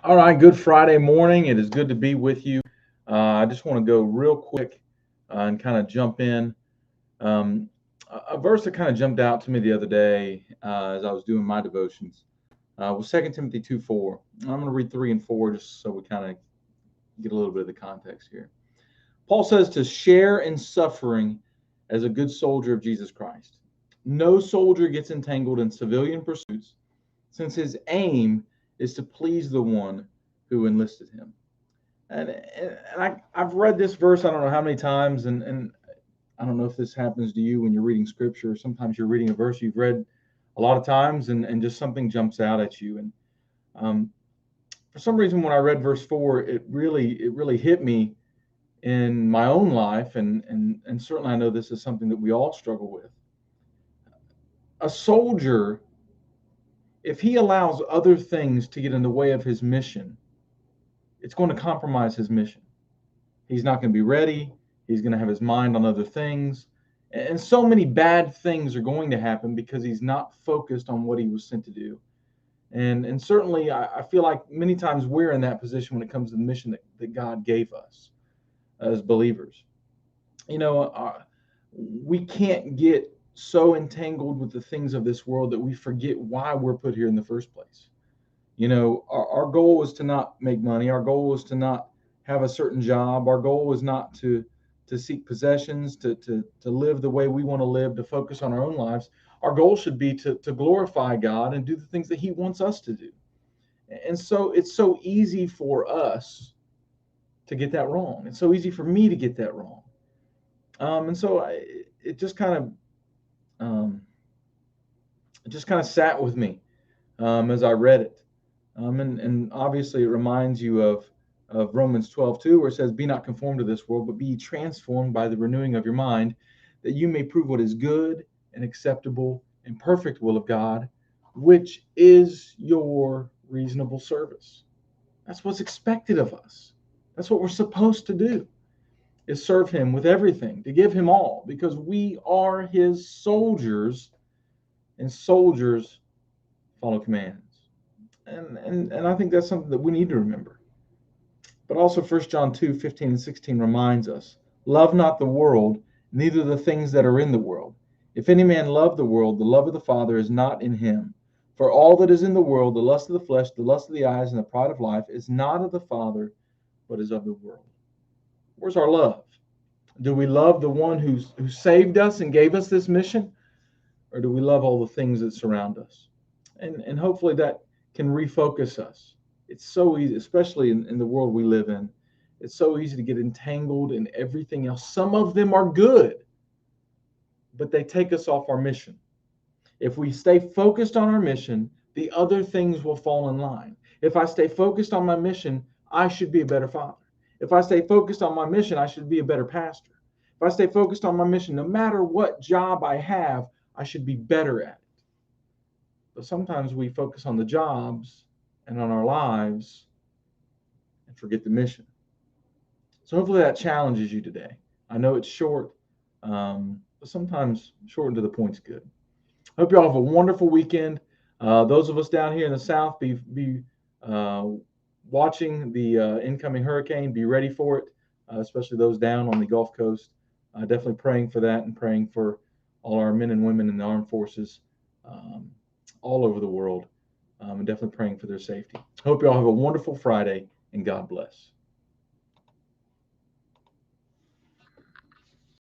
All right, good Friday morning. It is good to be with you. I just want to go real quick and kind of jump in. Um, a verse that kind of jumped out to me the other day as I was doing my devotions was 2 Timothy 2:4. I'm going to read 3 and 4 just so we kind of get a little bit of the context here. Paul says to share in suffering as a good soldier of Jesus Christ. No soldier gets entangled in civilian pursuits since his aim is to please the one who enlisted him. I've read this verse I don't know how many times, and I don't know if this happens to you when you're reading scripture. Sometimes you're reading a verse you've read a lot of times, and just something jumps out at you. And um, for some reason, when I read verse 4, it really hit me in my own life, and certainly I know this is something that we all struggle with. A soldier, if he allows other things to get in the way of his mission, it's going to compromise his mission. He's not going to be ready. He's going to have his mind on other things. And so many bad things are going to happen because he's not focused on what he was sent to do. And certainly, I feel like many times we're in that position when it comes to the mission that God gave us as believers. You know, we can't get so entangled with the things of this world that we forget why we're put here in the first place. You know, our goal was to not make money. Our goal was to not have a certain job. Our goal was not to seek possessions, to live the way we want to live, to focus on our own lives. Our goal should be to glorify God and do the things that He wants us to do. And so it's so easy for us to get that wrong. It's so easy for me to get that wrong. It just kind of um, sat with me as I read it. And obviously, it reminds you of Romans 12:2, where it says, "Be not conformed to this world, but be transformed by the renewing of your mind, that you may prove what is good and acceptable and perfect will of God, which is your reasonable service." That's what's expected of us. That's what we're supposed to do, is serve Him with everything, to give Him all, because we are His soldiers, and soldiers follow commands. And I think that's something that we need to remember. But also 1 John 2:15 and 16 reminds us, love not the world, neither the things that are in the world. If any man love the world, the love of the Father is not in him. For all that is in the world, the lust of the flesh, the lust of the eyes, and the pride of life, is not of the Father, but is of the world. Where's our love? Do we love the one who saved us and gave us this mission? Or do we love all the things that surround us? And hopefully that can refocus us. It's so easy, especially in the world we live in. It's so easy to get entangled in everything else. Some of them are good, but they take us off our mission. If we stay focused on our mission, the other things will fall in line. If I stay focused on my mission, I should be a better father. If I stay focused on my mission, I should be a better pastor. If I stay focused on my mission, no matter what job I have, I should be better at it. But sometimes we focus on the jobs and on our lives and forget the mission. So hopefully that challenges you today. I know it's short, but sometimes short and to the point's good. Hope you all have a wonderful weekend. Those of us down here in the South, be watching the incoming hurricane. Be ready for it, especially those down on the Gulf Coast. Definitely praying for that and praying for all our men and women in the armed forces um, all over the world, and definitely praying for their safety. Hope you all have a wonderful Friday, and God bless.